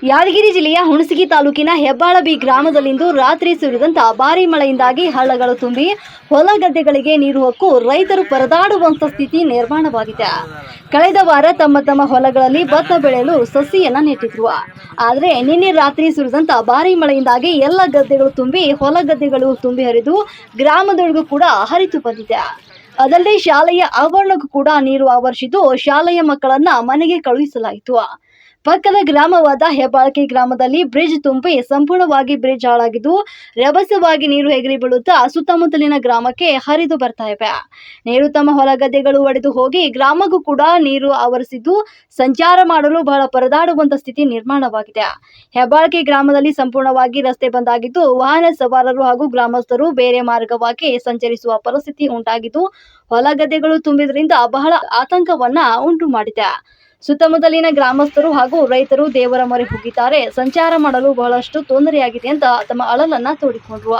ಯಾದಗಿರಿ ಜಿಲ್ಲೆಯ ಹುಣಸಗಿ ತಾಲೂಕಿನ ಹೆಬ್ಬಾಳ ಬಿ ಗ್ರಾಮದಲ್ಲಿಂದು ರಾತ್ರಿ ಸುರಿದಂತ ಭಾರಿ ಮಳೆಯಿಂದಾಗಿ ಹಳ್ಳಗಳು ತುಂಬಿ ಹೊಲ ಗದ್ದೆಗಳಿಗೆ ನೀರು ಹೊಕ್ಕು ರೈತರು ಪರದಾಡುವಂತ ಸ್ಥಿತಿ ನಿರ್ಮಾಣವಾಗಿದೆ. ಕಳೆದ ವಾರ ತಮ್ಮ ಹೊಲಗಳಲ್ಲಿ ಭತ್ತ ಬೆಳೆಯಲು ಸಸಿಯನ್ನ ನೆಟ್ಟಿದ್ರು. ಆದರೆ ನಿನ್ನೆ ರಾತ್ರಿ ಸುರಿದಂತ ಭಾರಿ ಮಳೆಯಿಂದಾಗಿ ಎಲ್ಲ ಗದ್ದೆಗಳು ತುಂಬಿ ಹೊಲ ಗದ್ದೆಗಳು ತುಂಬಿ ಹರಿದು ಗ್ರಾಮದೊಳಗೂ ಕೂಡ ಹರಿದು ಬಂದಿದೆ. ಅದಲ್ಲದೆ ಶಾಲೆಯ ಆವರಣಕ್ಕೂ ಕೂಡ ನೀರು ಆವರಿಸಿದ್ದು ಶಾಲೆಯ ಮಕ್ಕಳನ್ನ ಮನೆಗೆ ಕಳುಹಿಸಲಾಯಿತು. ಪಕ್ಕದ ಗ್ರಾಮವಾದ ಹೆಬ್ಬಾಳಕಿ ಗ್ರಾಮದಲ್ಲಿ ಬ್ರಿಡ್ಜ್ ತುಂಬಿ ಸಂಪೂರ್ಣವಾಗಿ ಬ್ರಿಡ್ಜ್ ಹಾಳಾಗಿದ್ದು ರಭಸವಾಗಿ ನೀರು ಎಗರಿ ಬೀಳುತ್ತಾ ಸುತ್ತಮುತ್ತಲಿನ ಗ್ರಾಮಕ್ಕೆ ಹರಿದು ಬರ್ತಾ ಇವೆ. ನೀರು ತಮ್ಮ ಹೊಲ ಗದ್ದೆಗಳು ಒಡೆದು ಹೋಗಿ ಗ್ರಾಮಕ್ಕೂ ಕೂಡ ನೀರು ಆವರಿಸಿದ್ದು ಸಂಚಾರ ಮಾಡಲು ಬಹಳ ಪರದಾಡುವಂತ ಸ್ಥಿತಿ ನಿರ್ಮಾಣವಾಗಿದೆ. ಹೆಬ್ಬಾಳಕಿ ಗ್ರಾಮದಲ್ಲಿ ಸಂಪೂರ್ಣವಾಗಿ ರಸ್ತೆ ಬಂದಾಗಿದ್ದು ವಾಹನ ಸವಾರರು ಹಾಗೂ ಗ್ರಾಮಸ್ಥರು ಬೇರೆ ಮಾರ್ಗವಾಗಿ ಸಂಚರಿಸುವ ಪರಿಸ್ಥಿತಿ ಉಂಟಾಗಿದ್ದು ಹೊಲ ಗದ್ದೆಗಳು ತುಂಬಿದ್ರಿಂದ ಬಹಳ ಆತಂಕವನ್ನ ಉಂಟು ಮಾಡಿದೆ. ಸುತ್ತಮುತ್ತಲಿನ ಗ್ರಾಮಸ್ಥರು ಹಾಗೂ ರೈತರು ದೇವರ ಮೊರೆ ಹೋಗಿದ್ದಾರೆ. ಸಂಚಾರ ಮಾಡಲು ಬಹಳಷ್ಟು ತೊಂದರೆಯಾಗಿದೆ ಅಂತ ತಮ್ಮ ಅಳಲನ್ನ ತೋಡಿಕೊಂಡ್ರು.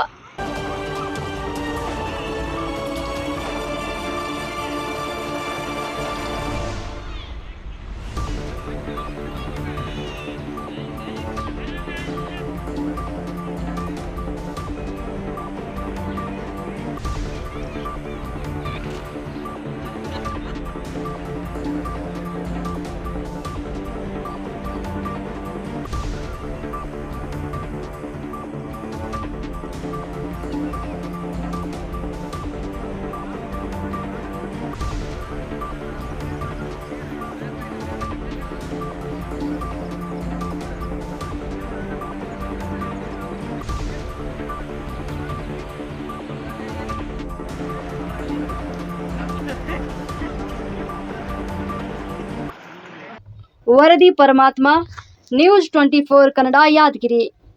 ವರದಿ ಪರಮಾತ್ಮ, ನ್ಯೂಸ್ 24 ಕನ್ನಡ, ಯಾದಗಿರಿ.